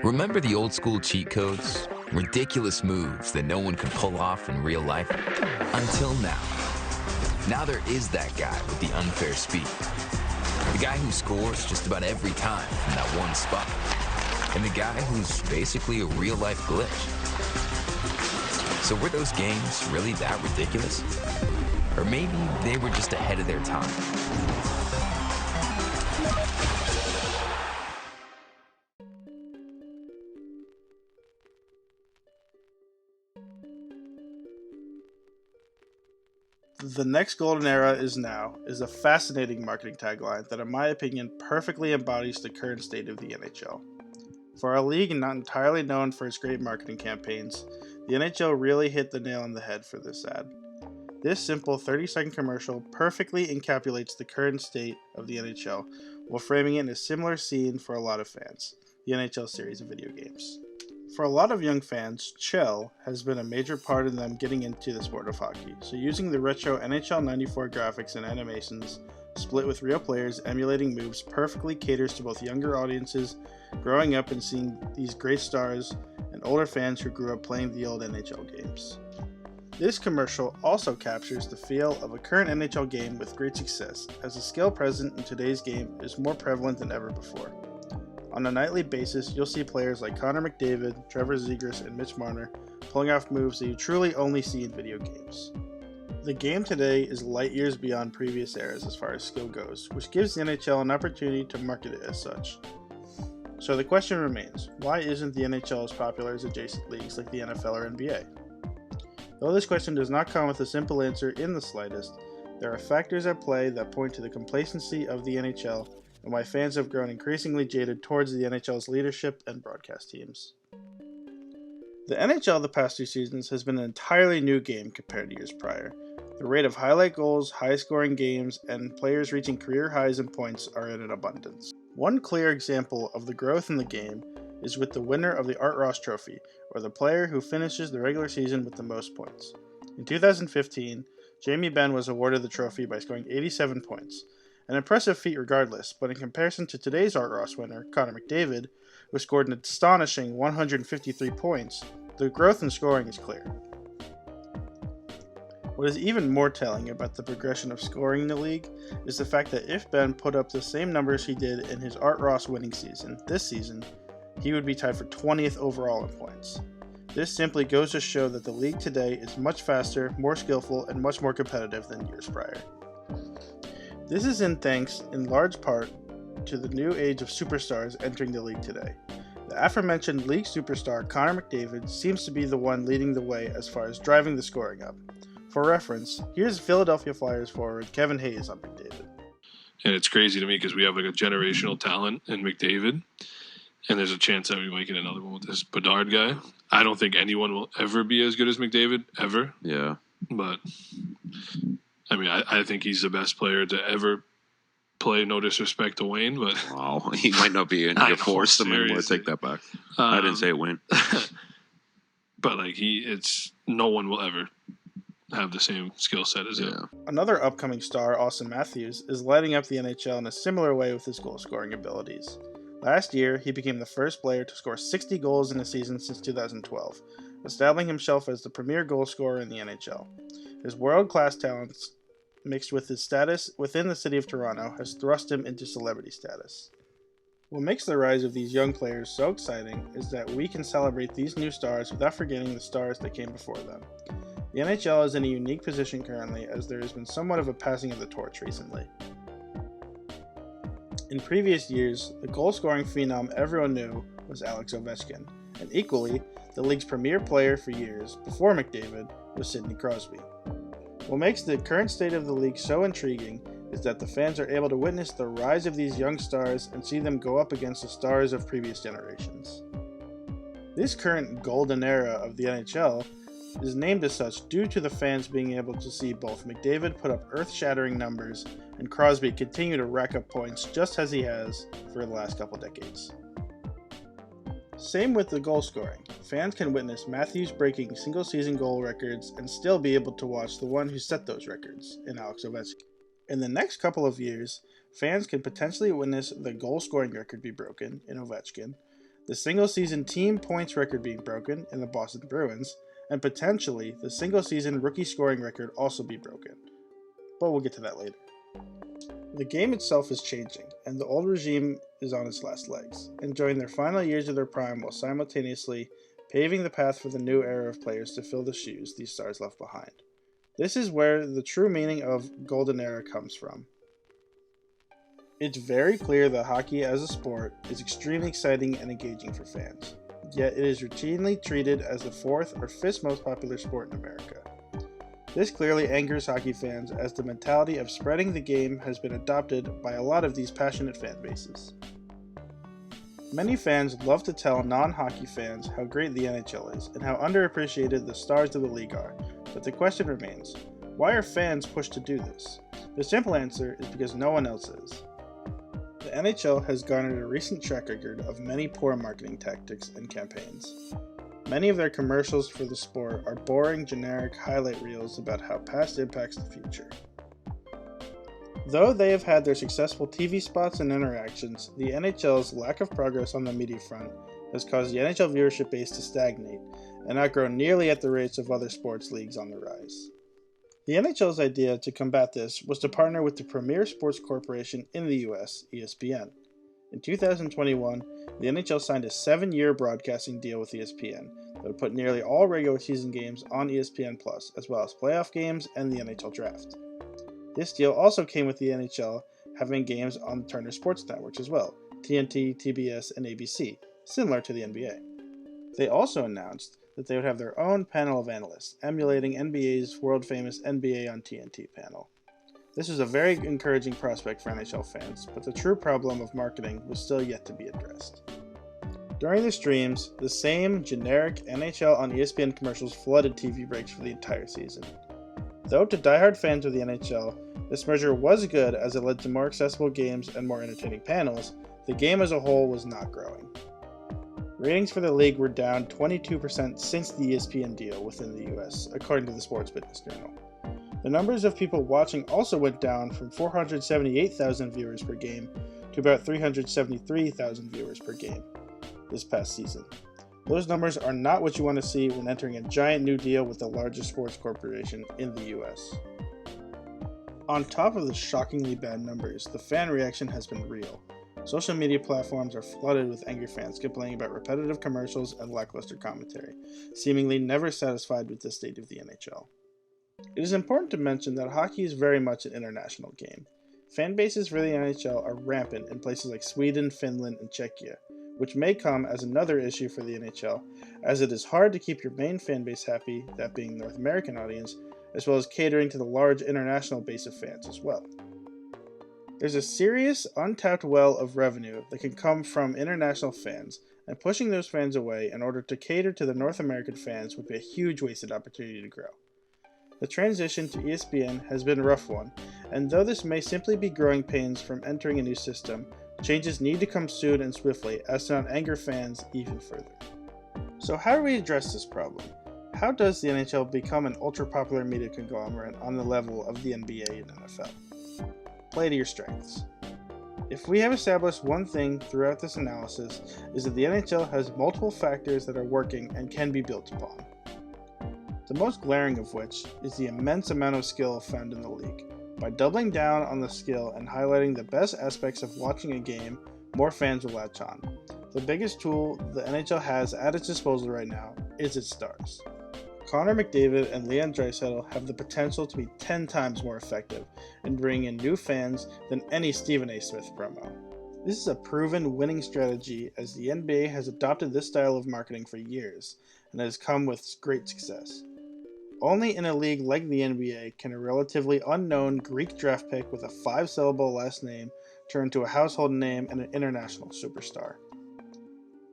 Remember the old school cheat codes? Ridiculous moves that no one could pull off in real life? Until now. Now there is that guy with the unfair speed. The guy who scores just about every time from that one spot. And the guy who's basically a real-life glitch. So were those games really that ridiculous? Or maybe they were just ahead of their time. The next golden era is now is a fascinating marketing tagline that, in my opinion, perfectly embodies the current state of the NHL. For a league not entirely known for its great marketing campaigns, the NHL really hit the nail on the head for this ad. This simple 30-second commercial perfectly encapsulates the current state of the NHL while framing it in a similar scene for a lot of fans, the NHL series of video games. For a lot of young fans, chill has been a major part of them getting into the sport of hockey, so using the retro NHL 94 graphics and animations, split with real players emulating moves, perfectly caters to both younger audiences growing up and seeing these great stars and older fans who grew up playing the old NHL games. This commercial also captures the feel of a current NHL game with great success, as the skill present in today's game is more prevalent than ever before. On a nightly basis, you'll see players like Connor McDavid, Trevor Zegras, and Mitch Marner pulling off moves that you truly only see in video games. The game today is light years beyond previous eras as far as skill goes, which gives the NHL an opportunity to market it as such. So the question remains, why isn't the NHL as popular as adjacent leagues like the NFL or NBA? Though this question does not come with a simple answer in the slightest, there are factors at play that point to the complacency of the NHL and why fans have grown increasingly jaded towards the NHL's leadership and broadcast teams. The NHL the past 2 seasons has been an entirely new game compared to years prior. The rate of highlight goals, high-scoring games, and players reaching career highs in points are in abundance. One clear example of the growth in the game is with the winner of the Art Ross Trophy, or the player who finishes the regular season with the most points. In 2015, Jamie Benn was awarded the trophy by scoring 87 points. An impressive feat regardless, but in comparison to today's Art Ross winner, Connor McDavid, who scored an astonishing 153 points, the growth in scoring is clear. What is even more telling about the progression of scoring in the league is the fact that if Ben put up the same numbers he did in his Art Ross winning season this season, he would be tied for 20th overall in points. This simply goes to show that the league today is much faster, more skillful, and much more competitive than years prior. This is in thanks, in large part, to the new age of superstars entering the league today. The aforementioned league superstar Connor McDavid seems to be the one leading the way as far as driving the scoring up. For reference, here's Philadelphia Flyers forward Kevin Hayes on McDavid. And it's crazy to me because we have like a generational talent in McDavid, and there's a chance that we might get another one with this Bedard guy. I don't think anyone will ever be as good as McDavid, ever. Yeah. But I mean, I think he's the best player to ever play. No disrespect to Wayne, but Wow, he might not be in your force. I mean, I take that back. I didn't say Wayne. But like it's no one will ever have the same skill set as him. Another upcoming star, Austin Matthews, is lighting up the NHL in a similar way with his goal-scoring abilities. Last year, he became the first player to score 60 goals in a season since 2012, establishing himself as the premier goal scorer in the NHL. His world-class talents, mixed with his status within the city of Toronto, has thrust him into celebrity status. What makes the rise of these young players so exciting is that we can celebrate these new stars without forgetting the stars that came before them. The NHL is in a unique position currently, as there has been somewhat of a passing of the torch recently. In previous years, the goal-scoring phenom everyone knew was Alex Ovechkin, and equally, the league's premier player for years before McDavid was Sidney Crosby. What makes the current state of the league so intriguing is that the fans are able to witness the rise of these young stars and see them go up against the stars of previous generations. This current golden era of the NHL is named as such due to the fans being able to see both McDavid put up earth-shattering numbers and Crosby continue to rack up points just as he has for the last couple decades. Same with the goal scoring. Fans can witness Matthews breaking single-season goal records and still be able to watch the one who set those records, in Alex Ovechkin. In the next couple of years, fans can potentially witness the goal-scoring record be broken, in Ovechkin, the single-season team points record being broken in the Boston Bruins, and potentially the single-season rookie scoring record also be broken. But we'll get to that later. The game itself is changing, and the old regime is on its last legs, enjoying their final years of their prime while simultaneously paving the path for the new era of players to fill the shoes these stars left behind. This is where the true meaning of Golden Era comes from. It's very clear that hockey as a sport is extremely exciting and engaging for fans, yet it is routinely treated as the 4th or 5th most popular sport in America. This clearly angers hockey fans as the mentality of spreading the game has been adopted by a lot of these passionate fan bases. Many fans love to tell non-hockey fans how great the NHL is and how underappreciated the stars of the league are, but the question remains, why are fans pushed to do this? The simple answer is because no one else is. The NHL has garnered a recent track record of many poor marketing tactics and campaigns. Many of their commercials for the sport are boring, generic highlight reels about how past impacts the future. Though they have had their successful TV spots and interactions, the NHL's lack of progress on the media front has caused the NHL viewership base to stagnate and not grow nearly at the rates of other sports leagues on the rise. The NHL's idea to combat this was to partner with the premier sports corporation in the US, ESPN. In 2021, the NHL signed a 7-year broadcasting deal with ESPN that would put nearly all regular season games on ESPN+, as well as playoff games and the NHL Draft. This deal also came with the NHL having games on the Turner Sports Networks as well, TNT, TBS, and ABC, similar to the NBA. They also announced that they would have their own panel of analysts, emulating NBA's world-famous NBA on TNT panel. This was a very encouraging prospect for NHL fans, but the true problem of marketing was still yet to be addressed. During the streams, the same generic NHL on ESPN commercials flooded TV breaks for the entire season. Though to diehard fans of the NHL, this measure was good as it led to more accessible games and more entertaining panels, the game as a whole was not growing. Ratings for the league were down 22% since the ESPN deal within the US, according to the Sports Business Journal. The numbers of people watching also went down from 478,000 viewers per game to about 373,000 viewers per game this past season. Those numbers are not what you want to see when entering a giant new deal with the largest sports corporation in the US. On top of the shockingly bad numbers, the fan reaction has been real. Social media platforms are flooded with angry fans complaining about repetitive commercials and lackluster commentary, seemingly never satisfied with the state of the NHL. It is important to mention that hockey is very much an international game. Fan bases for the NHL are rampant in places like Sweden, Finland, and Czechia, which may come as another issue for the NHL, as it is hard to keep your main fan base happy, that being the North American audience, as well as catering to the large international base of fans as well. There's a serious, untapped well of revenue that can come from international fans, and pushing those fans away in order to cater to the North American fans would be a huge wasted opportunity to grow. The transition to ESPN has been a rough one, and though this may simply be growing pains from entering a new system, changes need to come soon and swiftly as to not anger fans even further. So how do we address this problem? How does the NHL become an ultra-popular media conglomerate on the level of the NBA and NFL? Play to your strengths. If we have established one thing throughout this analysis, is that the NHL has multiple factors that are working and can be built upon. The most glaring of which is the immense amount of skill found in the league. By doubling down on the skill and highlighting the best aspects of watching a game, more fans will latch on. The biggest tool the NHL has at its disposal right now is its stars. Connor McDavid and Leon Draisaitl have the potential to be 10 times more effective in bringing in new fans than any Stephen A. Smith promo. This is a proven winning strategy as the NBA has adopted this style of marketing for years and has come with great success. Only in a league like the NBA can a relatively unknown Greek draft pick with a 5-syllable last name turn into a household name and an international superstar.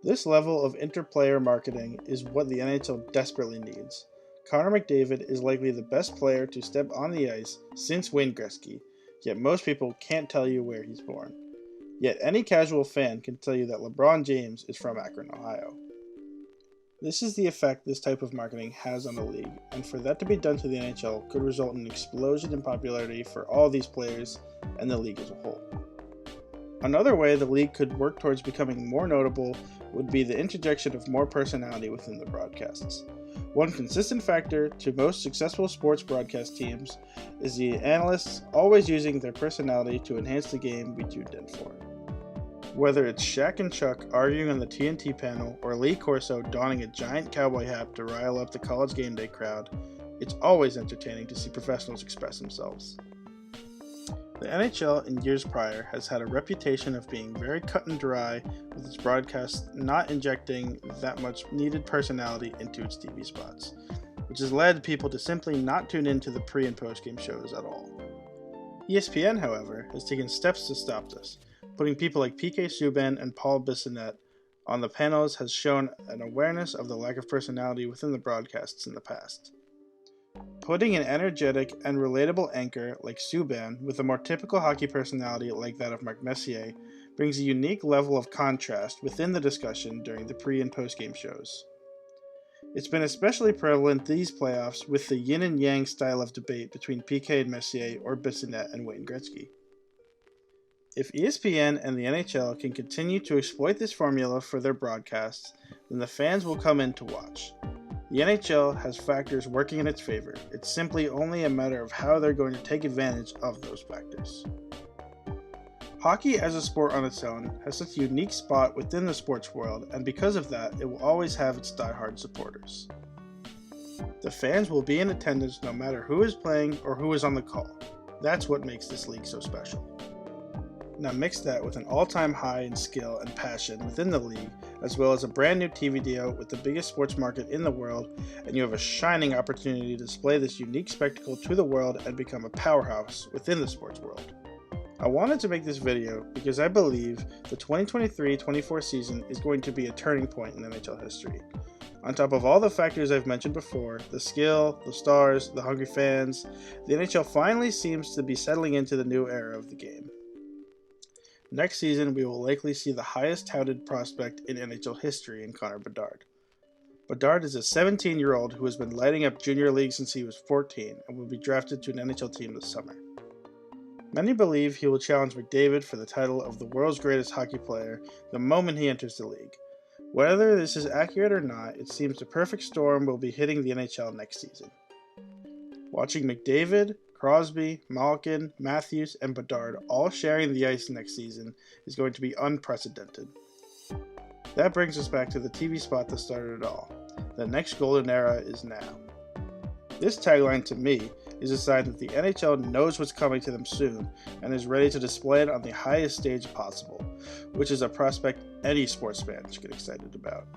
This level of interplayer marketing is what the NHL desperately needs. Connor McDavid is likely the best player to step on the ice since Wayne Gretzky, yet most people can't tell you where he's born. Yet any casual fan can tell you that LeBron James is from Akron, Ohio. This is the effect this type of marketing has on the league, and for that to be done to the NHL could result in an explosion in popularity for all these players and the league as a whole. Another way the league could work towards becoming more notable would be the interjection of more personality within the broadcasts. One consistent factor to most successful sports broadcast teams is the analysts always using their personality to enhance the game we tuned in for. Whether it's Shaq and Chuck arguing on the TNT panel or Lee Corso donning a giant cowboy hat to rile up the college game day crowd, it's always entertaining to see professionals express themselves. The NHL in years prior has had a reputation of being very cut and dry, with its broadcasts not injecting that much needed personality into its TV spots, which has led people to simply not tune into the pre- and post-game shows at all. ESPN, however, has taken steps to stop this. Putting people like PK Subban and Paul Bissonnette on the panels has shown an awareness of the lack of personality within the broadcasts in the past. Putting an energetic and relatable anchor like Subban with a more typical hockey personality like that of Mark Messier brings a unique level of contrast within the discussion during the pre- and post-game shows. It's been especially prevalent these playoffs with the yin and yang style of debate between PK and Messier or Bissonnette and Wayne Gretzky. If ESPN and the NHL can continue to exploit this formula for their broadcasts, then the fans will come in to watch. The NHL has factors working in its favor. It's simply only a matter of how they're going to take advantage of those factors. Hockey as a sport on its own has such a unique spot within the sports world, and because of that, it will always have its diehard supporters. The fans will be in attendance no matter who is playing or who is on the call. That's what makes this league so special. Now mix that with an all-time high in skill and passion within the league, as well as a brand new TV deal with the biggest sports market in the world, and you have a shining opportunity to display this unique spectacle to the world and become a powerhouse within the sports world. I wanted to make this video because I believe the 2023-24 season is going to be a turning point in NHL history. On top of all the factors I've mentioned before, the skill, the stars, the hungry fans, the NHL finally seems to be settling into the new era of the game. Next season, we will likely see the highest touted prospect in NHL history in Connor Bedard. Bedard is a 17-year-old who has been lighting up junior league since he was 14 and will be drafted to an NHL team this summer. Many believe he will challenge McDavid for the title of the world's greatest hockey player the moment he enters the league. Whether this is accurate or not, it seems the perfect storm will be hitting the NHL next season. Watching McDavid, Crosby, Malkin, Matthews, and Bedard all sharing the ice next season is going to be unprecedented. That brings us back to the TV spot that started it all. The next golden era is now. This tagline to me is a sign that the NHL knows what's coming to them soon and is ready to display it on the highest stage possible, which is a prospect any sports fan should get excited about.